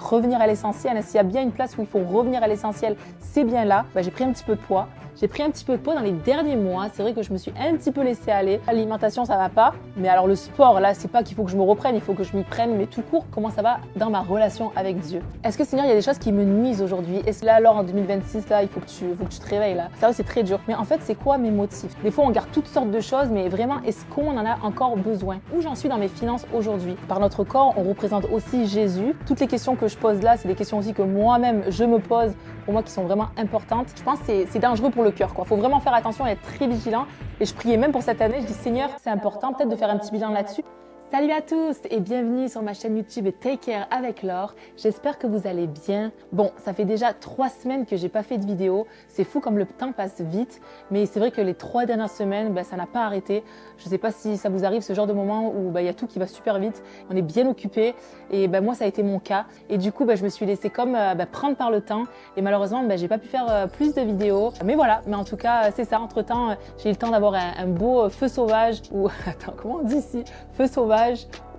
revenir à l'essentiel. S'il y a bien une place où il faut revenir à l'essentiel, c'est bien là. J'ai pris un petit peu de poids. J'ai pris un petit peu de poids dans les derniers mois. C'est vrai que je me suis un petit peu laissée aller. L'alimentation, ça va pas. Mais alors le sport, là, c'est pas qu'il faut que je me reprenne, il faut que je m'y prenne. Mais tout court, comment ça va dans ma relation avec Dieu? Est-ce que Seigneur, il y a des choses qui me nuisent aujourd'hui? Est-ce que là, alors en 2026, là, il faut que tu te réveilles là? C'est vrai, c'est très dur. Mais en fait, c'est quoi mes motifs? Des fois, on garde toutes sortes de choses, mais vraiment, est-ce qu'on en a encore besoin? Où j'en suis dans mes finances aujourd'hui? Par notre corps, on représente aussi Jésus. Toutes les questions que je pose là, c'est des questions aussi que moi-même, je me pose, pour moi, qui sont vraiment importantes. Je pense que c'est dangereux pour le cœur, quoi. Faut vraiment faire attention et être très vigilant. Et je priais même pour cette année, je dis Seigneur, c'est important peut-être de faire un petit bilan là-dessus. Salut à tous et bienvenue sur ma chaîne YouTube Take Care avec Laure. J'espère que vous allez bien. Bon, ça fait déjà 3 semaines que j'ai pas fait de vidéo. C'est fou comme le temps passe vite, mais c'est vrai que les 3 dernières semaines, ça n'a pas arrêté. Je sais pas si ça vous arrive ce genre de moment où y a tout qui va super vite, on est bien occupé et moi ça a été mon cas. Et du coup, je me suis laissée comme prendre par le temps et malheureusement, j'ai pas pu faire plus de vidéos. Mais voilà, mais en tout cas, c'est ça. Entre temps, j'ai eu le temps d'avoir un beau feu sauvage ou attends, comment on dit ici? Feu sauvage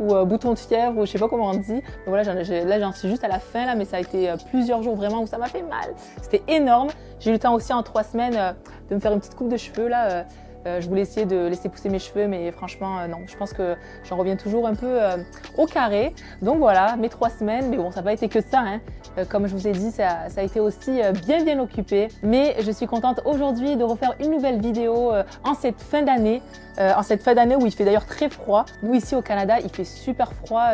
ou bouton de fièvre ou je sais pas comment on dit. Mais voilà, là j'en suis juste à la fin là, mais ça a été plusieurs jours vraiment où ça m'a fait mal. C'était énorme. J'ai eu le temps aussi en 3 semaines de me faire une petite coupe de cheveux là. Je voulais essayer de laisser pousser mes cheveux, mais franchement, non. Je pense que j'en reviens toujours un peu au carré. Donc voilà, mes 3 semaines. Mais bon, ça n'a pas été que ça, hein. Comme je vous ai dit, ça a été aussi bien occupé. Mais je suis contente aujourd'hui de refaire une nouvelle vidéo en cette fin d'année. En cette fin d'année où il fait d'ailleurs très froid. Nous, ici au Canada, il fait super froid.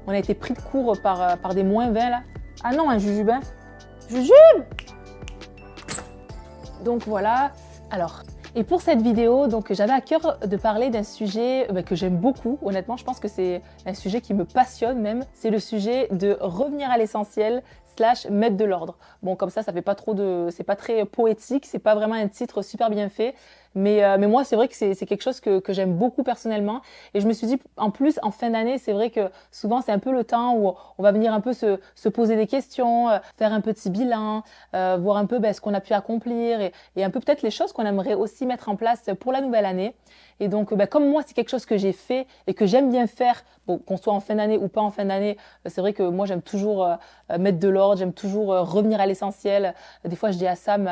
On a été pris de court par des -20 là. Ah non, un jujube, hein. Jujube! Donc voilà. Alors... Et pour cette vidéo, donc j'avais à cœur de parler d'un sujet que j'aime beaucoup. Honnêtement, je pense que c'est un sujet qui me passionne même. C'est le sujet de revenir à l'essentiel / mettre de l'ordre. Bon, comme ça fait pas trop de... C'est pas très poétique, c'est pas vraiment un titre super bien fait. Mais moi, c'est vrai que c'est quelque chose que j'aime beaucoup personnellement. Et je me suis dit, en plus, en fin d'année, c'est vrai que souvent, c'est un peu le temps où on va venir un peu se poser des questions, faire un petit bilan, voir un peu ce qu'on a pu accomplir et un peu peut-être les choses qu'on aimerait aussi mettre en place pour la nouvelle année. Et donc, comme moi, c'est quelque chose que j'ai fait et que j'aime bien faire, bon, qu'on soit en fin d'année ou pas en fin d'année, c'est vrai que moi, j'aime toujours mettre de l'ordre, j'aime toujours revenir à l'essentiel. Des fois, je dis à Sam,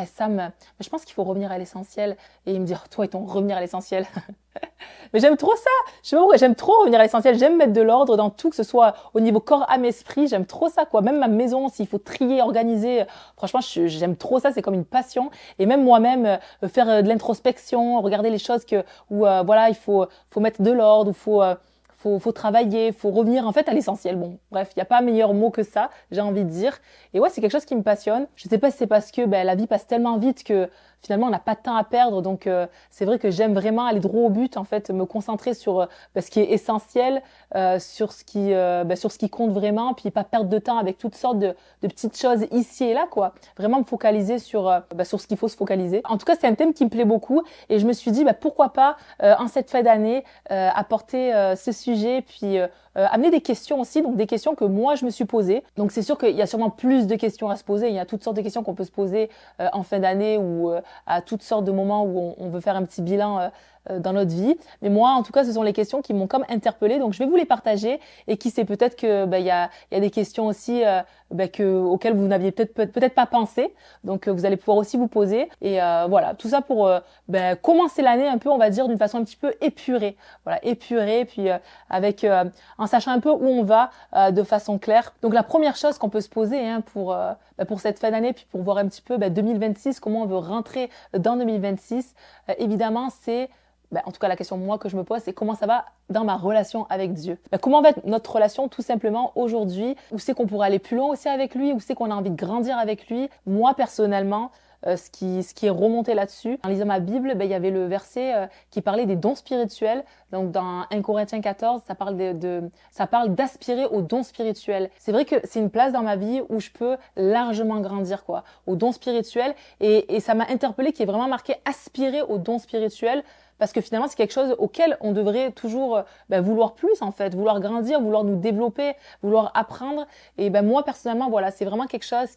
Sam, je pense qu'il faut revenir à l'essentiel. Et il me dit, oh, toi et ton revenir à l'essentiel. Mais j'aime trop ça. Je sais pas pourquoi, j'aime trop revenir à l'essentiel. J'aime mettre de l'ordre dans tout, que ce soit au niveau corps, âme, esprit. J'aime trop ça, quoi. Même ma maison, s'il faut trier, organiser. Franchement, j'aime trop ça. C'est comme une passion. Et même moi-même, faire de l'introspection, regarder les choses où voilà, il faut mettre de l'ordre, faut travailler, faut revenir en fait à l'essentiel. Bon, bref, il n'y a pas meilleur mot que ça, j'ai envie de dire. Et ouais, c'est quelque chose qui me passionne. Je sais pas si c'est parce que la vie passe tellement vite que finalement on n'a pas de temps à perdre. Donc c'est vrai que j'aime vraiment aller droit au but, en fait, me concentrer sur ce qui est essentiel, sur ce qui compte vraiment, puis pas perdre de temps avec toutes sortes de petites choses ici et là, quoi. Vraiment me focaliser sur ce qu'il faut se focaliser. En tout cas, c'est un thème qui me plaît beaucoup et je me suis dit pourquoi pas en cette fin d'année apporter ce sujet, puis amener des questions aussi, donc des questions que moi je me suis posées. Donc c'est sûr qu'il y a sûrement plus de questions à se poser, il y a toutes sortes de questions qu'on peut se poser en fin d'année ou à toutes sortes de moments où on veut faire un petit bilan dans notre vie. Mais moi, en tout cas, ce sont les questions qui m'ont comme interpellée, donc je vais vous les partager et qui sait peut-être que il y a des questions aussi auxquelles vous n'aviez peut-être pas pensé, donc vous allez pouvoir aussi vous poser et voilà, tout ça pour commencer l'année un peu, on va dire, d'une façon un petit peu épurée, voilà, épurée, puis avec en sachant un peu où on va de façon claire. Donc la première chose qu'on peut se poser pour cette fin d'année, puis pour voir un petit peu 2026, comment on veut rentrer dans 2026, évidemment c'est en tout cas, la question moi que je me pose, c'est comment ça va dans ma relation avec Dieu. Comment va être notre relation tout simplement aujourd'hui? Où c'est qu'on pourrait aller plus loin aussi avec lui? Où c'est qu'on a envie de grandir avec lui? Moi, personnellement, ce qui est remonté là-dessus, en lisant ma Bible, il y avait le verset qui parlait des dons spirituels. Donc dans 1 Corinthiens 14, ça parle d'aspirer aux dons spirituels. C'est vrai que c'est une place dans ma vie où je peux largement grandir, quoi, aux dons spirituels. Et ça m'a interpellée, qui est vraiment marqué aspirer aux dons spirituels. parce que finalement, c'est quelque chose auquel on devrait toujours vouloir plus, en fait, vouloir grandir, vouloir nous développer, vouloir apprendre. Et moi, personnellement, voilà, c'est vraiment quelque chose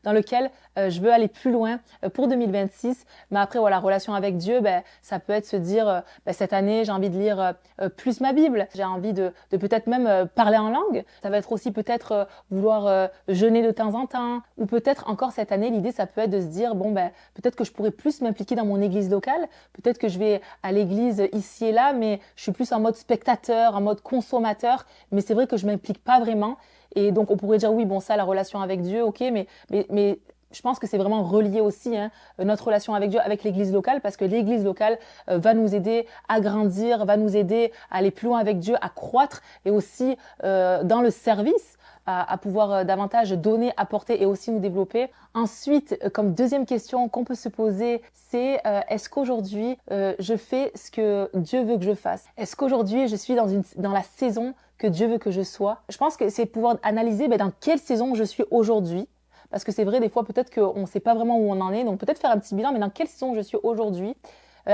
dans lequel je veux aller plus loin pour 2026. Mais après, voilà, relation avec Dieu, ça peut être se dire, cette année, j'ai envie de lire plus ma Bible. J'ai envie de peut-être même parler en langue. Ça va être aussi peut-être vouloir jeûner de temps en temps. Ou peut-être encore cette année, l'idée, ça peut être de se dire, peut-être que je pourrais plus m'impliquer dans mon église locale. Peut-être que je vais à l'église ici et là, mais je suis plus en mode spectateur, en mode consommateur. Mais c'est vrai que je m'implique pas vraiment. Et donc, on pourrait dire, oui, bon, ça, la relation avec Dieu, ok, mais je pense que c'est vraiment relié aussi, notre relation avec Dieu, avec l'église locale, parce que l'église locale va nous aider à grandir, va nous aider à aller plus loin avec Dieu, à croître, et aussi dans le service, à pouvoir davantage donner, apporter et aussi nous développer. Ensuite, comme deuxième question qu'on peut se poser, c'est est-ce qu'aujourd'hui je fais ce que Dieu veut que je fasse? Est-ce qu'aujourd'hui je suis dans la saison que Dieu veut que je sois? Je pense que c'est pouvoir analyser dans quelle saison je suis aujourd'hui. Parce que c'est vrai, des fois, peut-être qu'on ne sait pas vraiment où on en est. Donc, peut-être faire un petit bilan, mais dans quelle saison je suis aujourd'hui?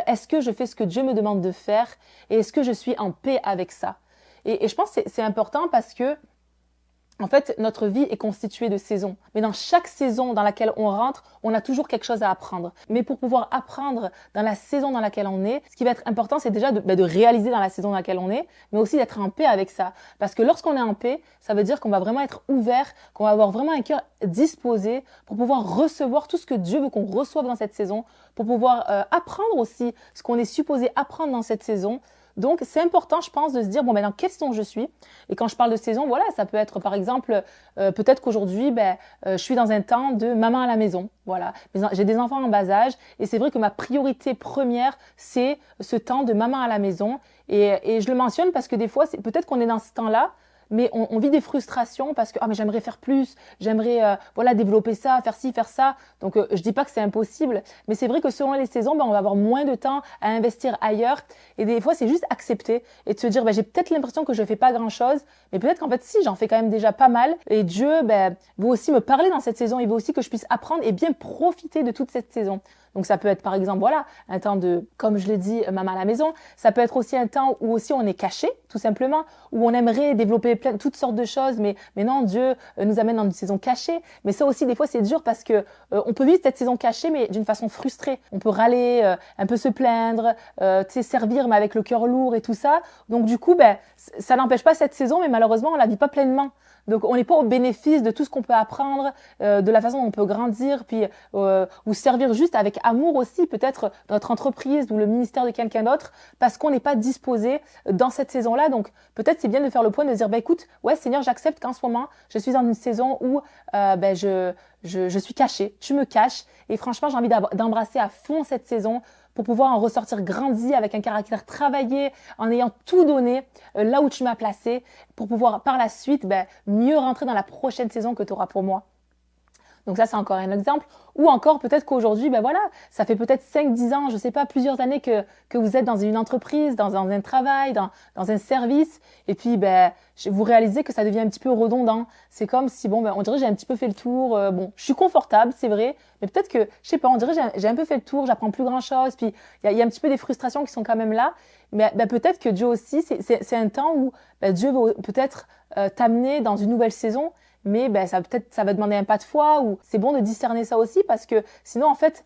Est-ce que je fais ce que Dieu me demande de faire? Et est-ce que je suis en paix avec ça? Et je pense que c'est important parce que en fait, notre vie est constituée de saisons. Mais dans chaque saison dans laquelle on rentre, on a toujours quelque chose à apprendre. Mais pour pouvoir apprendre dans la saison dans laquelle on est, ce qui va être important, c'est déjà de réaliser dans la saison dans laquelle on est, mais aussi d'être en paix avec ça. Parce que lorsqu'on est en paix, ça veut dire qu'on va vraiment être ouvert, qu'on va avoir vraiment un cœur disposé pour pouvoir recevoir tout ce que Dieu veut qu'on reçoive dans cette saison, pour pouvoir apprendre aussi ce qu'on est supposé apprendre dans cette saison. Donc, c'est important, je pense, de se dire, dans quelle saison je suis? Et quand je parle de saison, voilà, ça peut être, par exemple, peut-être qu'aujourd'hui, je suis dans un temps de maman à la maison. Voilà, j'ai des enfants en bas âge et c'est vrai que ma priorité première, c'est ce temps de maman à la maison. Et je le mentionne parce que des fois, peut-être qu'on est dans ce temps-là, mais on vit des frustrations parce que mais j'aimerais faire plus, j'aimerais développer ça, faire ci, faire ça. Donc je dis pas que c'est impossible, mais c'est vrai que selon les saisons, on va avoir moins de temps à investir ailleurs. Et des fois, c'est juste accepter et de se dire j'ai peut-être l'impression que je fais pas grand-chose, mais peut-être qu'en fait si, j'en fais quand même déjà pas mal. Et Dieu veut aussi me parler dans cette saison, il veut aussi que je puisse apprendre et bien profiter de toute cette saison. Donc ça peut être par exemple un temps de, comme je l'ai dit, maman à la maison. Ça peut être aussi un temps où aussi on est caché, tout simplement, où on aimerait développer toutes sortes de choses, mais non, Dieu nous amène dans une saison cachée. Mais ça aussi, des fois, c'est dur parce que on peut vivre cette saison cachée, mais d'une façon frustrée. On peut râler, un peu se plaindre, servir, mais avec le cœur lourd et tout ça. Donc du coup, ça n'empêche pas cette saison, mais malheureusement, on la vit pas pleinement. Donc, on n'est pas au bénéfice de tout ce qu'on peut apprendre, de la façon dont on peut grandir, puis ou servir juste avec amour aussi, peut-être notre entreprise ou le ministère de quelqu'un d'autre, parce qu'on n'est pas disposé dans cette saison-là. Donc, peut-être c'est bien de faire le point, de dire, écoute, ouais, Seigneur, j'accepte qu'en ce moment, je suis dans une saison où je suis cachée, tu me caches, et franchement, j'ai envie d'embrasser à fond cette saison pour pouvoir en ressortir grandi avec un caractère travaillé, en ayant tout donné là où tu m'as placé, pour pouvoir par la suite mieux rentrer dans la prochaine saison que tu auras pour moi. Donc ça, c'est encore un exemple. Ou encore, peut-être qu'aujourd'hui, ça fait peut-être 5-10 ans, je sais pas, plusieurs années que vous êtes dans une entreprise, dans un travail, dans un service. Et puis, vous réalisez que ça devient un petit peu redondant. C'est comme si, on dirait que j'ai un petit peu fait le tour. Je suis confortable, c'est vrai. Mais peut-être que, je sais pas, on dirait que j'ai un peu fait le tour, j'apprends plus grand-chose. Puis, il y a un petit peu des frustrations qui sont quand même là. Mais peut-être que Dieu aussi, c'est un temps où Dieu veut peut-être t'amener dans une nouvelle saison. Mais ça va demander un pas de foi, ou c'est bon de discerner ça aussi, parce que sinon en fait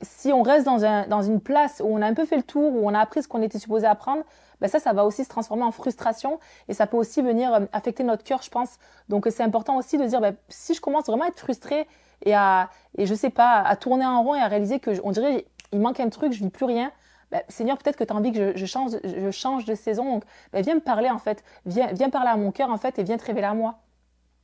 si on reste dans une place où on a un peu fait le tour, où on a appris ce qu'on était supposé apprendre, ça va aussi se transformer en frustration, et ça peut aussi venir affecter notre cœur, je pense. Donc c'est important aussi de dire si je commence vraiment à être frustrée et je sais pas, à tourner en rond et à réaliser que on dirait il manque un truc, je vis plus rien. Seigneur, peut-être que tu as envie que je change de saison, donc viens me parler en fait, viens parler à mon cœur en fait, et viens te révéler à moi.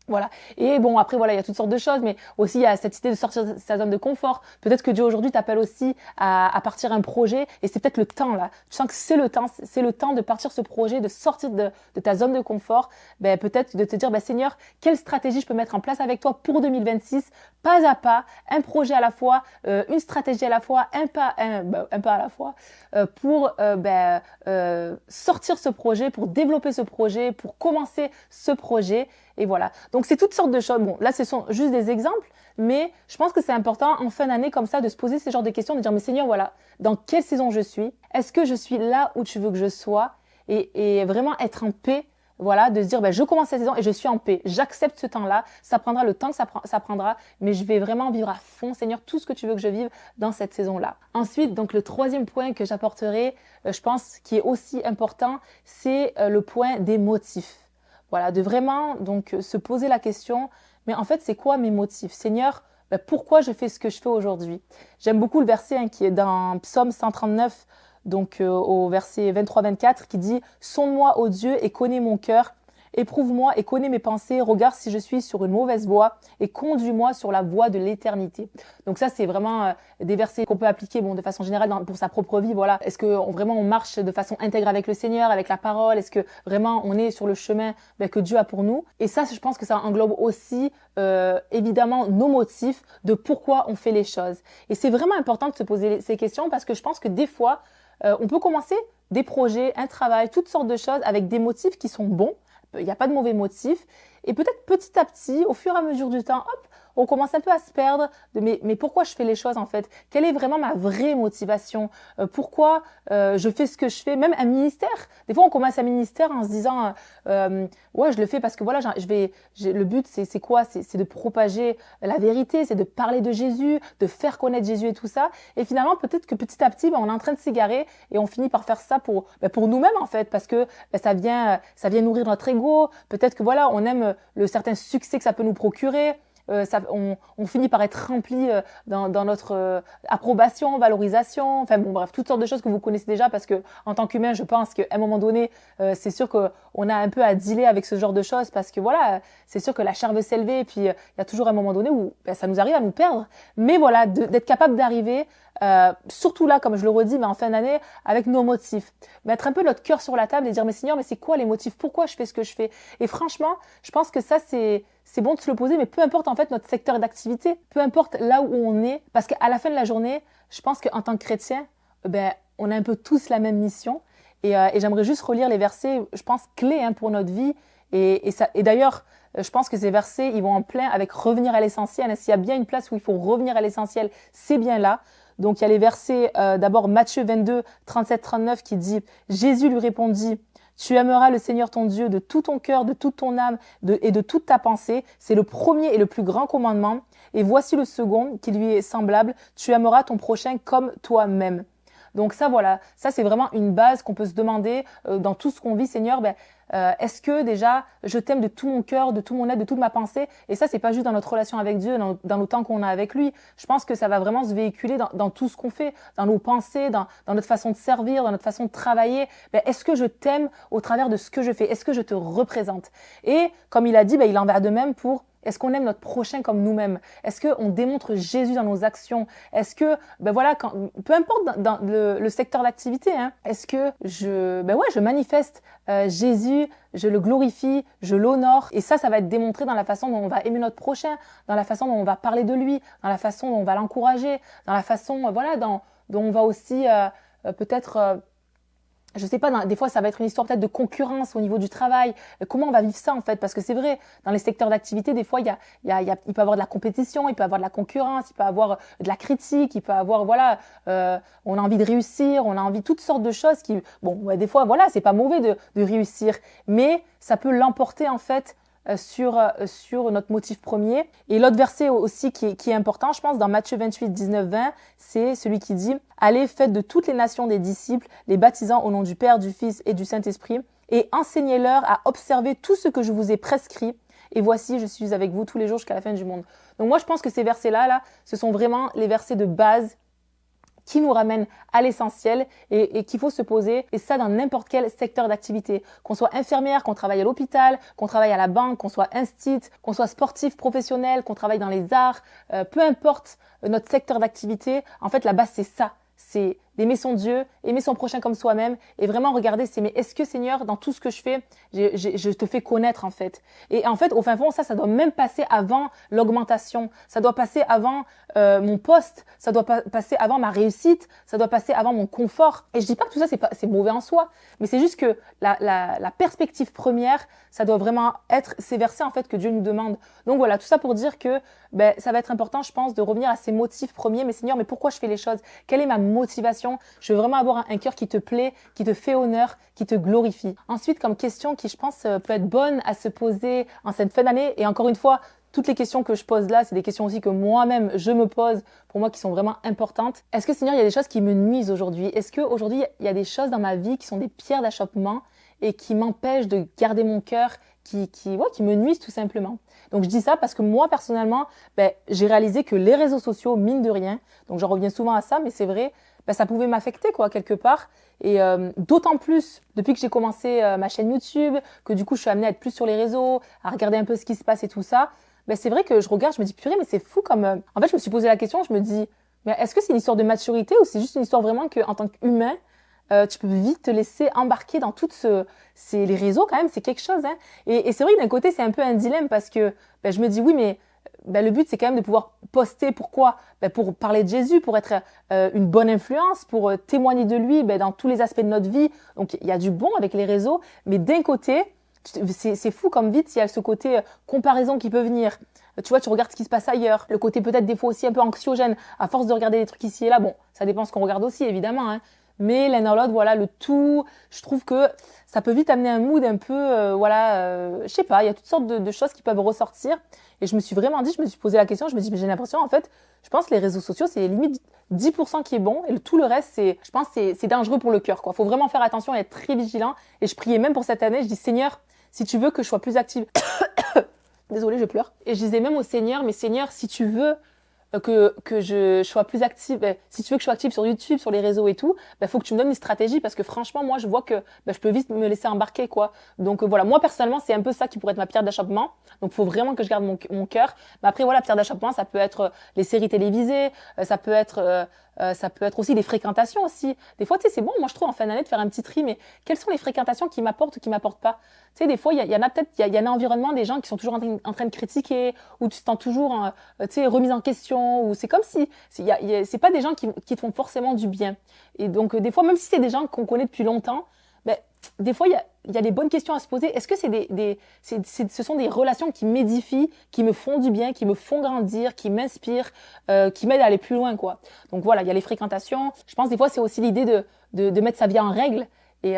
Voilà. Et après, il y a toutes sortes de choses, mais aussi, il y a cette idée de sortir de sa zone de confort. Peut-être que Dieu, aujourd'hui, t'appelle aussi à partir un projet, et c'est peut-être le temps, là. Tu sens que c'est le temps de partir ce projet, de sortir de ta zone de confort. Peut-être de te dire, Seigneur, quelle stratégie je peux mettre en place avec toi pour 2026, pas à pas, un projet à la fois, une stratégie à la fois, un pas à la fois, pour sortir ce projet, pour développer ce projet, pour commencer ce projet. Et voilà. Donc, c'est toutes sortes de choses. Bon, là, ce sont juste des exemples, mais je pense que c'est important en fin d'année comme ça de se poser ce genre de questions, de dire, mais Seigneur, voilà, dans quelle saison je suis? Est-ce que je suis là où tu veux que je sois? Et vraiment être en paix. Voilà, de se dire, ben, je commence cette saison et je suis en paix. J'accepte ce temps-là. Ça prendra le temps que ça prendra, mais je vais vraiment vivre à fond, Seigneur, tout ce que tu veux que je vive dans cette saison-là. Ensuite, donc le troisième point que j'apporterai, je pense, qui est aussi important, c'est le point des motifs. Voilà, de vraiment donc se poser la question, mais en fait, c'est quoi mes motifs? Seigneur, ben, pourquoi je fais ce que je fais aujourd'hui? J'aime beaucoup le verset qui est dans Psaume 139, donc au verset 23-24, qui dit « Sonde-moi, ô Dieu, et connais mon cœur, éprouve-moi et connais mes pensées, regarde si je suis sur une mauvaise voie, et conduis-moi sur la voie de l'éternité. » Donc ça, c'est vraiment des versets qu'on peut appliquer de façon générale pour sa propre vie. Voilà. Est-ce que vraiment on marche de façon intègre avec le Seigneur, avec la parole? Est-ce que vraiment on est sur le chemin que Dieu a pour nous? Et ça, je pense que ça englobe aussi évidemment nos motifs de pourquoi on fait les choses. Et c'est vraiment important de se poser ces questions parce que je pense que des fois, on peut commencer des projets, un travail, toutes sortes de choses avec des motifs qui sont bons. Il n'y a pas de mauvais motifs. Et peut-être petit à petit, au fur et à mesure du temps, hop, on commence un peu à se perdre de mais pourquoi je fais les choses en fait? Quelle est vraiment ma vraie motivation? Pourquoi je fais ce que je fais? Même un ministère. Des fois, on commence un ministère en se disant ouais, je le fais parce que voilà, le but c'est quoi? C'est de propager la vérité, c'est de parler de Jésus, de faire connaître Jésus et tout ça. Et finalement, peut-être que petit à petit, on est en train de s'égarer et on finit par faire ça pour nous-mêmes en fait, parce que ça vient nourrir notre ego. Peut-être que voilà, on aime le certain succès que ça peut nous procurer. On finit par être rempli dans notre approbation, valorisation, enfin bon bref, toutes sortes de choses que vous connaissez déjà parce que en tant qu'humain, je pense qu'à un moment donné, c'est sûr qu'on a un peu à dealer avec ce genre de choses parce que voilà, c'est sûr que la chair veut s'élever et puis il y a toujours un moment donné où ça nous arrive à nous perdre. Mais voilà, d'être capable d'arriver, surtout là, comme je le redis, mais en fin d'année, avec nos motifs. Mettre un peu notre cœur sur la table et dire, mais Seigneur, mais c'est quoi les motifs? Pourquoi je fais ce que je fais? Et franchement, je pense que ça, c'est bon de se le poser, mais peu importe en fait notre secteur d'activité, peu importe là où on est, parce qu'à la fin de la journée, je pense qu'en tant que chrétien, on a un peu tous la même mission. Et j'aimerais juste relire les versets, je pense, clés pour notre vie. Et d'ailleurs, je pense que ces versets, ils vont en plein avec revenir à l'essentiel. S'il y a bien une place où il faut revenir à l'essentiel, c'est bien là. Donc, il y a les versets, d'abord Matthieu 22, 37-39 qui dit « Jésus lui répondit, tu aimeras le Seigneur ton Dieu de tout ton cœur, de toute ton âme et de toute ta pensée. C'est le premier et le plus grand commandement. Et voici le second qui lui est semblable. Tu aimeras ton prochain comme toi-même. » Donc ça, voilà, ça c'est vraiment une base qu'on peut se demander dans tout ce qu'on vit, Seigneur. Est-ce que déjà je t'aime de tout mon cœur, de tout mon être, de toute ma pensée? Et ça, c'est pas juste dans notre relation avec Dieu, dans le temps qu'on a avec lui. Je pense que ça va vraiment se véhiculer dans tout ce qu'on fait, dans nos pensées, dans notre façon de servir, dans notre façon de travailler. Est-ce que je t'aime au travers de ce que je fais? Est-ce que je te représente? Et comme il a dit, il en va de même pour est-ce qu'on aime notre prochain comme nous-mêmes? Est-ce qu'on démontre Jésus dans nos actions? Est-ce que, voilà, peu importe dans le secteur d'activité, est-ce que je manifeste Jésus, je le glorifie, je l'honore? Et ça va être démontré dans la façon dont on va aimer notre prochain, dans la façon dont on va parler de lui, dans la façon dont on va l'encourager, dans la façon, dont on va aussi peut-être... je sais pas, des fois ça va être une histoire peut-être de concurrence au niveau du travail. Comment on va vivre ça en fait? Parce que c'est vrai, dans les secteurs d'activité, des fois il peut y avoir de la compétition, il peut y avoir de la concurrence, il peut y avoir de la critique, il peut y avoir on a envie de réussir, on a envie de toutes sortes de choses qui, des fois c'est pas mauvais de réussir, mais ça peut l'emporter en fait sur notre motif premier. Et l'autre verset aussi qui est important, je pense, dans Matthieu 28, 19, 20, c'est celui qui dit « Allez, faites de toutes les nations des disciples, les baptisant au nom du Père, du Fils et du Saint-Esprit, et enseignez-leur à observer tout ce que je vous ai prescrit. Et voici, je suis avec vous tous les jours jusqu'à la fin du monde. » Donc moi, je pense que ces versets-là, ce sont vraiment les versets de base qui nous ramène à l'essentiel et qu'il faut se poser, et ça dans n'importe quel secteur d'activité. Qu'on soit infirmière, qu'on travaille à l'hôpital, qu'on travaille à la banque, qu'on soit instit, qu'on soit sportif professionnel, qu'on travaille dans les arts, peu importe notre secteur d'activité, en fait la base c'est ça. C'est d'aimer son Dieu, aimer son prochain comme soi-même et vraiment regarder, c'est mais est-ce que Seigneur, dans tout ce que je fais, je te fais connaître en fait. Et en fait, au fin fond, ça doit même passer avant l'augmentation, ça doit passer avant mon poste, ça doit passer avant ma réussite, ça doit passer avant mon confort. Et je dis pas que tout ça c'est mauvais en soi, mais c'est juste que la perspective première, ça doit vraiment être ces versets en fait que Dieu nous demande. Donc voilà, tout ça pour dire que ça va être important, je pense, de revenir à ces motifs premiers. Mais Seigneur, mais pourquoi je fais les choses? Quelle est ma motivation? Je veux vraiment avoir un cœur qui te plaît, qui te fait honneur, qui te glorifie. Ensuite, comme question qui, je pense, peut être bonne à se poser en cette fin d'année, et encore une fois, toutes les questions que je pose là, c'est des questions aussi que moi-même, je me pose, pour moi, qui sont vraiment importantes. Est-ce que, Seigneur, il y a des choses qui me nuisent aujourd'hui? Est-ce qu'aujourd'hui, il y a des choses dans ma vie qui sont des pierres d'achoppement et qui m'empêchent de garder mon cœur, qui me nuisent tout simplement? Donc, je dis ça parce que moi, personnellement, j'ai réalisé que les réseaux sociaux, mine de rien, donc j'en reviens souvent à ça, mais c'est vrai, ça pouvait m'affecter, quoi, quelque part. Et d'autant plus, depuis que j'ai commencé ma chaîne YouTube, que du coup, je suis amenée à être plus sur les réseaux, à regarder un peu ce qui se passe et tout ça, c'est vrai que je regarde, je me dis, purée, mais c'est fou comme... En fait, je me suis posé la question, je me dis, mais est-ce que c'est une histoire de maturité ou c'est juste une histoire vraiment qu'en tant qu'humain, tu peux vite te laisser embarquer dans les réseaux quand même, c'est quelque chose. Hein. Et c'est vrai que d'un côté, c'est un peu un dilemme parce que je me dis, oui, mais le but, c'est quand même de pouvoir poster. Pourquoi? Pour parler de Jésus, pour être une bonne influence, pour témoigner de lui dans tous les aspects de notre vie. Donc, il y a du bon avec les réseaux, mais d'un côté... C'est fou comme vite, il y a ce côté comparaison qui peut venir. Tu vois, tu regardes ce qui se passe ailleurs. Le côté peut-être des fois aussi un peu anxiogène, à force de regarder des trucs ici et là. Bon, ça dépend ce qu'on regarde aussi, évidemment. Hein. Mais l'un dans l'autre, voilà, le tout, je trouve que ça peut vite amener un mood un peu, je sais pas, il y a toutes sortes de choses qui peuvent ressortir. Et je me suis vraiment dit, je me suis posé la question, je me dis, mais j'ai l'impression, en fait, je pense que les réseaux sociaux, c'est limite 10% qui est bon. Et tout le reste, je pense, c'est dangereux pour le cœur, quoi. Faut vraiment faire attention et être très vigilant. Et je priais même pour cette année, je dis, Seigneur, si tu veux que je sois plus active, désolée, je pleure. Et je disais même au Seigneur, mais Seigneur, si tu veux que je sois plus active, si tu veux que je sois active sur YouTube, sur les réseaux et tout, faut que tu me donnes une stratégie parce que franchement, moi, je vois que je peux vite me laisser embarquer, quoi. Donc voilà, moi personnellement, c'est un peu ça qui pourrait être ma pierre d'achoppement. Donc, faut vraiment que je garde mon cœur. Mais après, voilà, pierre d'achoppement, ça peut être les séries télévisées, ça peut être aussi les fréquentations aussi. Des fois, tu sais, c'est bon, moi je trouve en fin d'année de faire un petit tri, mais quelles sont les fréquentations qui m'apportent ou qui m'apportent pas? Tu sais, des fois, il y en a peut-être, il y a un environnement des gens qui sont toujours en train de critiquer, ou tu te sens toujours, tu sais, remise en question, ou c'est comme si, c'est pas des gens qui te font forcément du bien. Et donc, des fois, même si c'est des gens qu'on connaît depuis longtemps, des fois, il y a des bonnes questions à se poser. Est-ce que ce sont des relations qui m'édifient, qui me font du bien, qui me font grandir, qui m'inspirent, qui m'aident à aller plus loin, quoi. Donc voilà, il y a les fréquentations. Je pense des fois, c'est aussi l'idée de mettre sa vie en règle. Et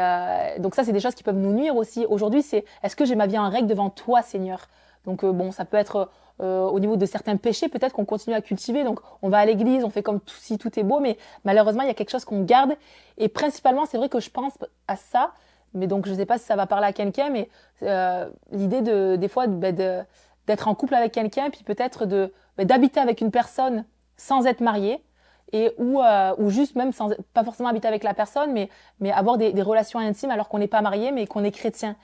donc ça, c'est des choses qui peuvent nous nuire aussi. Aujourd'hui, c'est est-ce que j'ai ma vie en règle devant toi, Seigneur? Donc bon, ça peut être au niveau de certains péchés, peut-être qu'on continue à cultiver. Donc on va à l'église, on fait comme si tout est beau, mais malheureusement, il y a quelque chose qu'on garde. Et principalement, c'est vrai que je pense à ça. Mais donc, je ne sais pas si ça va parler à quelqu'un, mais l'idée des fois d'être en couple avec quelqu'un, puis peut-être d'habiter avec une personne sans être marié, et ou juste même sans pas forcément habiter avec la personne, mais avoir des relations intimes alors qu'on n'est pas marié, mais qu'on est chrétien.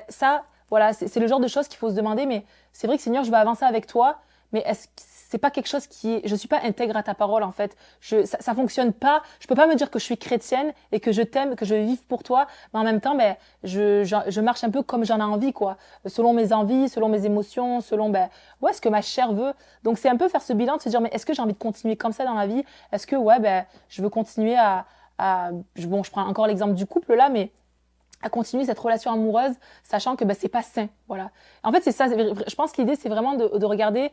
Ça, voilà, c'est le genre de choses qu'il faut se demander. Mais c'est vrai que Seigneur, je vais avancer avec toi, mais est-ce que c'est pas quelque chose je suis pas intègre à ta parole en fait. Ça fonctionne pas. Je peux pas me dire que je suis chrétienne et que je t'aime, que je vais vivre pour toi, mais en même temps, je marche un peu comme j'en ai envie, quoi. Selon mes envies, selon mes émotions, selon ce que ma chair veut. Donc c'est un peu faire ce bilan de se dire, mais est-ce que j'ai envie de continuer comme ça dans ma vie? Est-ce que je veux continuer je prends encore l'exemple du couple là, mais à continuer cette relation amoureuse, sachant que c'est pas sain, voilà. En fait, c'est ça. Je pense que l'idée, c'est vraiment de regarder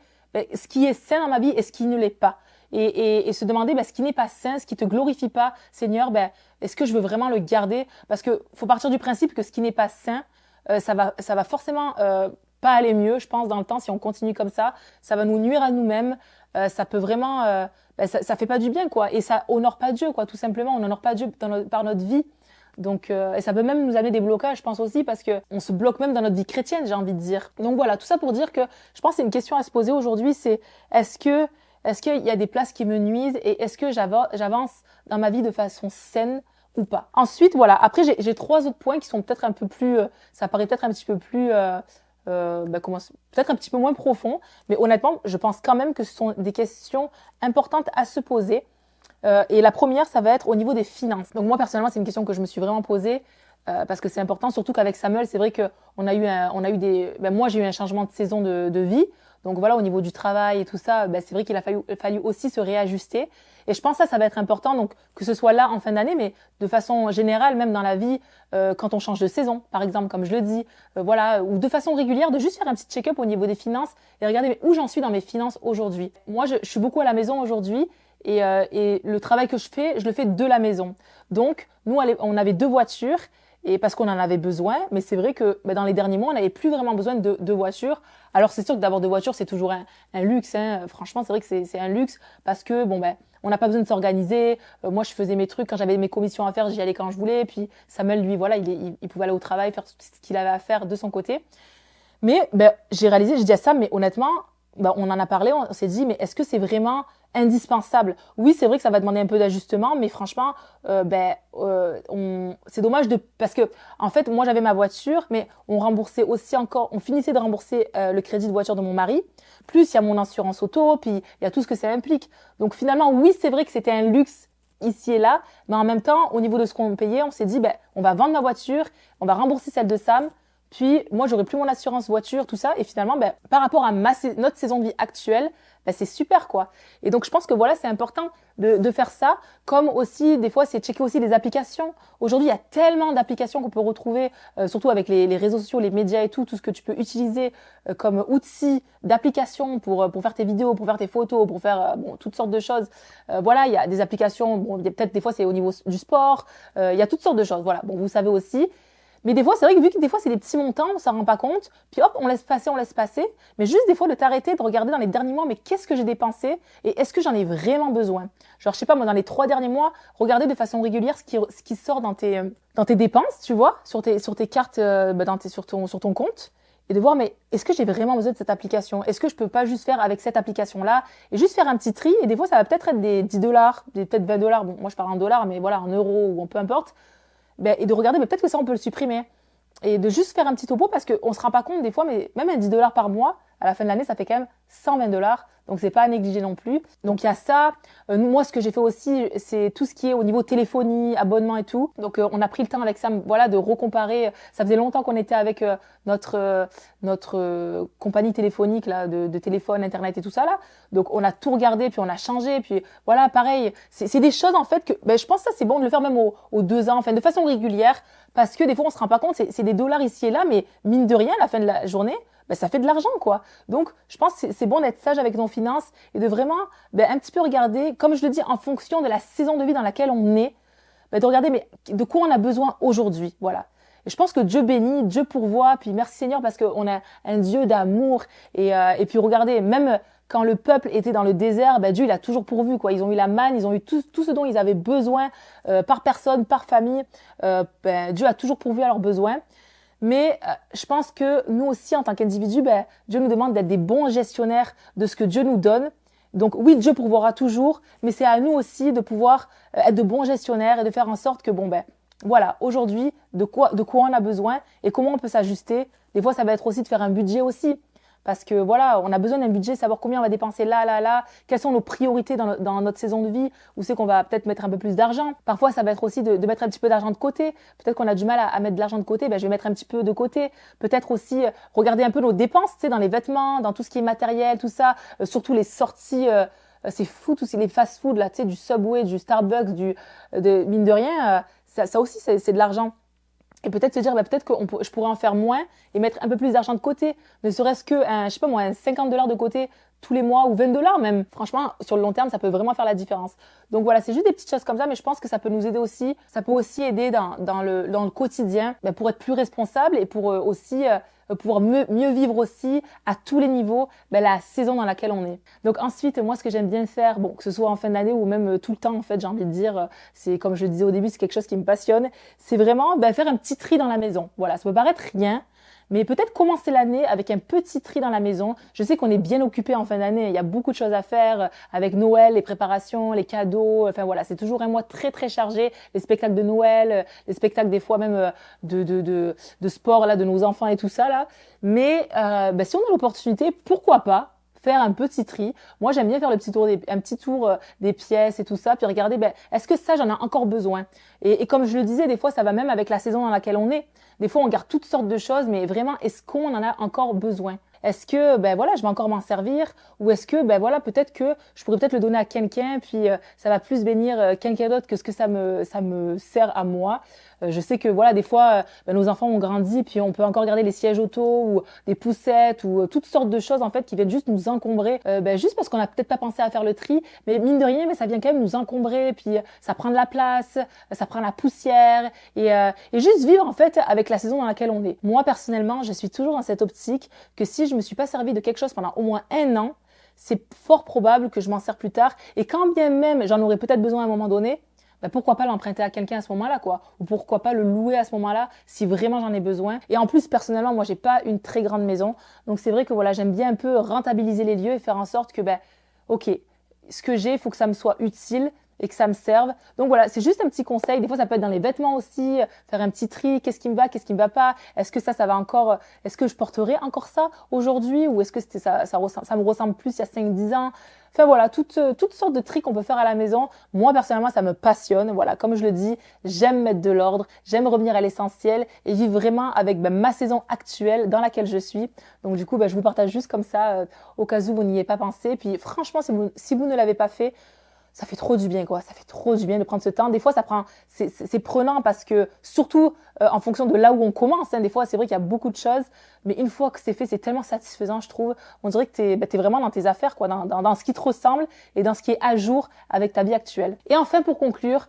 ce qui est sain dans ma vie et ce qui ne l'est pas. Et se demander ce qui n'est pas sain, ce qui te glorifie pas, Seigneur, est-ce que je veux vraiment le garder? Parce que faut partir du principe que ce qui n'est pas sain, ça va forcément pas aller mieux, je pense, dans le temps, si on continue comme ça va nous nuire à nous-mêmes, ça peut vraiment, ça fait pas du bien, quoi, et ça honore pas Dieu, quoi, tout simplement, on honore pas Dieu par notre vie. Donc, et ça peut même nous amener des blocages, je pense aussi, parce que on se bloque même dans notre vie chrétienne, j'ai envie de dire. Donc voilà, tout ça pour dire que je pense que c'est une question à se poser aujourd'hui, c'est est-ce qu'il y a des places qui me nuisent et est-ce que j'avance dans ma vie de façon saine ou pas. Ensuite, voilà, après j'ai 3 autres points qui sont peut-être un peu plus, ça paraît peut-être un petit peu plus, peut-être un petit peu moins profond, mais honnêtement, je pense quand même que ce sont des questions importantes à se poser. Et la première, ça va être au niveau des finances. Donc moi, personnellement, c'est une question que je me suis vraiment posée parce que c'est important, surtout qu'avec Samuel, c'est vrai que moi, j'ai eu un changement de saison de vie. Donc voilà, au niveau du travail et tout ça, c'est vrai qu'il a fallu aussi se réajuster. Et je pense que ça va être important, donc que ce soit là en fin d'année, mais de façon générale, même dans la vie, quand on change de saison, par exemple, comme je le dis, voilà, ou de façon régulière, de juste faire un petit check-up au niveau des finances et regarder mais où j'en suis dans mes finances aujourd'hui. Moi, je suis beaucoup à la maison aujourd'hui. Et le travail que je fais, je le fais de la maison. Donc, nous, on avait 2 voitures et parce qu'on en avait besoin. Mais c'est vrai que dans les derniers mois, on n'avait plus vraiment besoin de voitures. Alors, c'est sûr que d'avoir 2 voitures, c'est toujours un luxe. Hein. Franchement, c'est vrai que c'est un luxe parce que, on n'a pas besoin de s'organiser. Moi, je faisais mes trucs quand j'avais mes commissions à faire, j'y allais quand je voulais. Puis Samuel, lui, voilà, il pouvait aller au travail, faire ce qu'il avait à faire de son côté. Mais j'ai dit à Sam, mais honnêtement, on en a parlé, on s'est dit, mais est-ce que c'est vraiment indispensable? Oui, c'est vrai que ça va demander un peu d'ajustement, mais franchement, c'est dommage parce que en fait, moi j'avais ma voiture, mais on finissait de rembourser le crédit de voiture de mon mari. Plus il y a mon assurance auto, puis il y a tout ce que ça implique. Donc finalement, oui, c'est vrai que c'était un luxe ici et là, mais en même temps, au niveau de ce qu'on payait, on s'est dit, on va vendre ma voiture, on va rembourser celle de Sam. Puis moi, j'aurais plus mon assurance voiture, tout ça. Et finalement, par rapport à notre saison de vie actuelle, c'est super quoi. Et donc, je pense que voilà, c'est important de faire ça. Comme aussi, des fois, c'est checker aussi les applications. Aujourd'hui, il y a tellement d'applications qu'on peut retrouver, surtout avec les réseaux sociaux, les médias et tout ce que tu peux utiliser comme outils d'applications pour faire tes vidéos, pour faire tes photos, pour faire toutes sortes de choses. Voilà, il y a des applications, peut-être des fois, c'est au niveau du sport. Il y a toutes sortes de choses. Voilà, vous savez aussi. Mais des fois, c'est vrai que vu que des fois, c'est des petits montants, on s'en rend pas compte. Puis hop, on laisse passer, on laisse passer. Mais juste des fois, de t'arrêter, de regarder dans les derniers mois, mais qu'est-ce que j'ai dépensé et est-ce que j'en ai vraiment besoin? Genre, je sais pas, moi, dans les 3 derniers mois, regarder de façon régulière ce qui sort dans tes dépenses, tu vois, sur tes cartes, sur ton compte. Et de voir, mais est-ce que j'ai vraiment besoin de cette application? Est-ce que je peux pas juste faire avec cette application-là et juste faire un petit tri? Et des fois, ça va peut-être être des 10 $, peut-être 20 $. Bon, moi, je parle en dollars, mais voilà, en euros ou en peu importe. Et de regarder, mais peut-être que ça, on peut le supprimer. Et de juste faire un petit topo parce qu'on ne se rend pas compte des fois, mais même un 10 $ par mois, à la fin de l'année, ça fait quand même 120 $. Donc, c'est pas à négliger non plus. Donc, il y a ça. Moi, ce que j'ai fait aussi, c'est tout ce qui est au niveau téléphonie, abonnement et tout. Donc, on a pris le temps avec Sam, voilà, de recomparer. Ça faisait longtemps qu'on était avec notre compagnie téléphonique, là, de téléphone, Internet et tout ça, là. Donc, on a tout regardé, puis on a changé. Puis, voilà, pareil. C'est des choses, en fait, que je pense que ça, c'est bon de le faire même aux 2 ans, enfin, de façon régulière. Parce que des fois, on se rend pas compte, c'est des dollars ici et là, mais mine de rien, à la fin de la journée, ça fait de l'argent, quoi. Donc, je pense que c'est bon d'être sage avec nos finances et de vraiment un petit peu regarder, comme je le dis, en fonction de la saison de vie dans laquelle on est, de regarder mais de quoi on a besoin aujourd'hui, voilà. Et je pense que Dieu bénit, Dieu pourvoit, puis merci Seigneur parce qu'on a un Dieu d'amour et puis regardez, même quand le peuple était dans le désert, Dieu il a toujours pourvu quoi. Ils ont eu la manne, ils ont eu tout ce dont ils avaient besoin par personne, par famille. Dieu a toujours pourvu à leurs besoins. Mais je pense que nous aussi, en tant qu'individus, Dieu nous demande d'être des bons gestionnaires de ce que Dieu nous donne. Donc oui, Dieu pourvoira toujours, mais c'est à nous aussi de pouvoir être de bons gestionnaires et de faire en sorte que voilà, aujourd'hui, de quoi on a besoin et comment on peut s'ajuster. Des fois, ça va être aussi de faire un budget aussi. Parce que voilà, on a besoin d'un budget, savoir combien on va dépenser là, quelles sont nos priorités dans notre saison de vie, où c'est qu'on va peut-être mettre un peu plus d'argent. Parfois, ça va être aussi de mettre un petit peu d'argent de côté. Peut-être qu'on a du mal à mettre de l'argent de côté, je vais mettre un petit peu de côté. Peut-être aussi regarder un peu nos dépenses, tu sais, dans les vêtements, dans tout ce qui est matériel, tout ça, surtout les sorties. C'est fou, tous les fast-food, là, tu sais, du Subway, du Starbucks, mine de rien, ça aussi, c'est de l'argent. Et peut-être se dire, peut-être que je pourrais en faire moins et mettre un peu plus d'argent de côté. Ne serait-ce que, je sais pas moi, un 50 $ de côté tous les mois ou 20 $ même. Franchement, sur le long terme, ça peut vraiment faire la différence. Donc voilà, c'est juste des petites choses comme ça, mais je pense que ça peut nous aider aussi. Ça peut aussi aider dans le quotidien pour être plus responsable et pour aussi pouvoir mieux vivre aussi à tous les niveaux la saison dans laquelle on est. Donc ensuite, moi, ce que j'aime bien faire, que ce soit en fin d'année ou même tout le temps, en fait, j'ai envie de dire, c'est comme je le disais au début, c'est quelque chose qui me passionne, c'est vraiment faire un petit tri dans la maison. Voilà, ça peut paraître rien, mais peut-être commencer l'année avec un petit tri dans la maison. Je sais qu'on est bien occupé en fin d'année. Il y a beaucoup de choses à faire avec Noël, les préparations, les cadeaux. Enfin voilà, c'est toujours un mois très très chargé. Les spectacles de Noël, les spectacles des fois même de sport là de nos enfants et tout ça là. Mais si on a l'opportunité, pourquoi pas faire un petit tri. Moi, j'aime bien faire un petit tour des pièces et tout ça, puis regarder, est-ce que ça, j'en ai encore besoin? Et comme je le disais, des fois, ça va même avec la saison dans laquelle on est. Des fois, on garde toutes sortes de choses, mais vraiment, est-ce qu'on en a encore besoin? Est-ce que, je vais encore m'en servir? Ou est-ce que, peut-être que je pourrais peut-être le donner à quelqu'un, puis ça va plus bénir quelqu'un d'autre que ce que ça me sert à moi. Je sais que, des fois, nos enfants ont grandi, puis on peut encore garder les sièges auto ou des poussettes ou toutes sortes de choses, en fait, qui viennent juste nous encombrer, juste parce qu'on n'a peut-être pas pensé à faire le tri, mais mine de rien, mais ça vient quand même nous encombrer, puis ça prend de la place, ça prend la poussière, et juste vivre, en fait, avec la saison dans laquelle on est. Moi, personnellement, je suis toujours dans cette optique que si je me suis pas servi de quelque chose pendant au moins 1 an, c'est fort probable que je m'en sers plus tard. Et quand bien même j'en aurais peut-être besoin à un moment donné, pourquoi pas l'emprunter à quelqu'un à ce moment-là, quoi. Ou pourquoi pas le louer à ce moment-là, si vraiment j'en ai besoin. Et en plus, personnellement, moi, j'ai pas une très grande maison. Donc, c'est vrai que j'aime bien un peu rentabiliser les lieux et faire en sorte que, ok, ce que j'ai, il faut que ça me soit utile et que ça me serve. Donc voilà, c'est juste un petit conseil. Des fois, ça peut être dans les vêtements aussi, faire un petit tri, qu'est-ce qui me va, qu'est-ce qui me va pas. Est-ce que ça va encore, est-ce que je porterai encore ça aujourd'hui ou est-ce que ça me ressemble plus il y a 5-10 ans? Enfin voilà, toutes sortes de tri qu'on peut faire à la maison. Moi, personnellement, ça me passionne. Voilà, comme je le dis, j'aime mettre de l'ordre, j'aime revenir à l'essentiel et vivre vraiment avec ma saison actuelle dans laquelle je suis. Donc du coup, je vous partage juste comme ça, au cas où vous n'y ayez pas pensé. Puis franchement, si vous ne l'avez pas fait, ça fait trop du bien, quoi. Ça fait trop du bien de prendre ce temps. Des fois, c'est prenant parce que, surtout en fonction de là où on commence, des fois, c'est vrai qu'il y a beaucoup de choses, mais une fois que c'est fait, c'est tellement satisfaisant, je trouve. On dirait que t'es vraiment dans tes affaires, quoi, dans ce qui te ressemble et dans ce qui est à jour avec ta vie actuelle. Et enfin, pour conclure,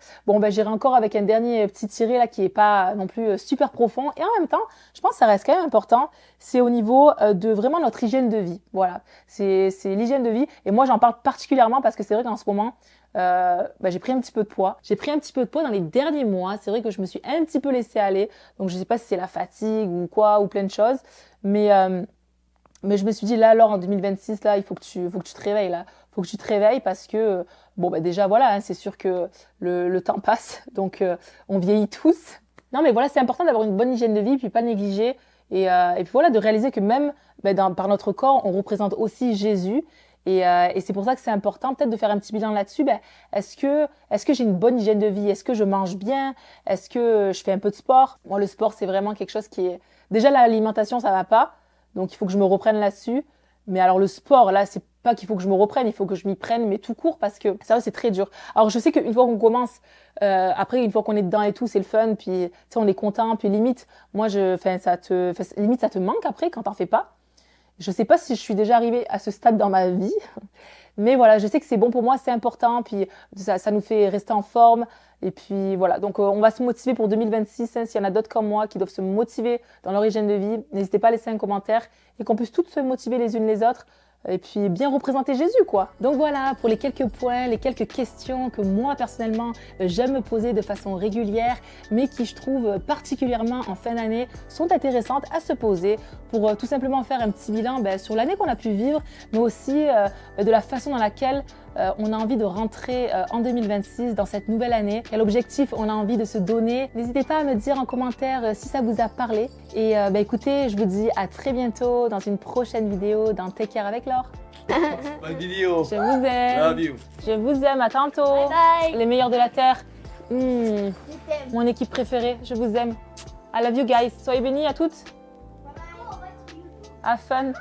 j'irai encore avec un dernier petit tiré là qui est pas non plus super profond. Et en même temps, je pense que ça reste quand même important. C'est au niveau de vraiment notre hygiène de vie. Voilà, c'est l'hygiène de vie. Et moi, j'en parle particulièrement parce que c'est vrai qu'en ce moment, j'ai pris un petit peu de poids. J'ai pris un petit peu de poids dans les derniers mois. C'est vrai que je me suis un petit peu laissée aller. Donc, je sais pas si c'est la fatigue ou quoi, ou plein de choses. Mais je me suis dit, là, alors, en 2026, là, il faut que tu te réveilles, là. Faut que tu te réveilles parce que, déjà, voilà, c'est sûr que le temps passe. Donc, on vieillit tous. Non, mais voilà, c'est important d'avoir une bonne hygiène de vie, puis pas négliger. Et puis voilà, de réaliser que même par notre corps, on représente aussi Jésus. Et c'est pour ça que c'est important peut-être de faire un petit bilan là-dessus. Est-ce que j'ai une bonne hygiène de vie? Est-ce que je mange bien? Est-ce que je fais un peu de sport? Moi, le sport, c'est vraiment quelque chose qui est... Déjà, l'alimentation, ça va pas. Donc, il faut que je me reprenne là-dessus. Mais alors, le sport, là, c'est pas qu'il faut que je me reprenne. Il faut que je m'y prenne, mais tout court, parce que ça, c'est très dur. Alors, je sais qu'une fois qu'on commence, après, une fois qu'on est dedans et tout, c'est le fun. Puis, tu sais, on est content. Puis, limite, limite, ça te manque après quand t'en fais pas. Je sais pas si je suis déjà arrivée à ce stade dans ma vie, mais voilà, je sais que c'est bon pour moi, c'est important, puis ça nous fait rester en forme. Et puis voilà, donc on va se motiver pour 2026. S'il y en a d'autres comme moi qui doivent se motiver dans leur hygiène de vie, n'hésitez pas à laisser un commentaire et qu'on puisse toutes se motiver les unes les autres. Et puis bien représenter Jésus, quoi. Donc voilà, pour les quelques points, les quelques questions que moi, personnellement, j'aime me poser de façon régulière, mais qui, je trouve, particulièrement en fin d'année, sont intéressantes à se poser pour tout simplement faire un petit bilan sur l'année qu'on a pu vivre, mais aussi de la façon dans laquelle on a envie de rentrer en 2026 dans cette nouvelle année. Quel objectif on a envie de se donner? N'hésitez pas à me dire en commentaire si ça vous a parlé. Et écoutez, je vous dis à très bientôt dans une prochaine vidéo dans Take Care avec Laure. Bonne vidéo. Je vous aime. Love you. Je vous aime. À tantôt. Bye bye. Les meilleurs de la Terre. Je t'aime. Mon équipe préférée. Je vous aime. I love you guys. Soyez bénis à toutes. Bye bye. Have fun.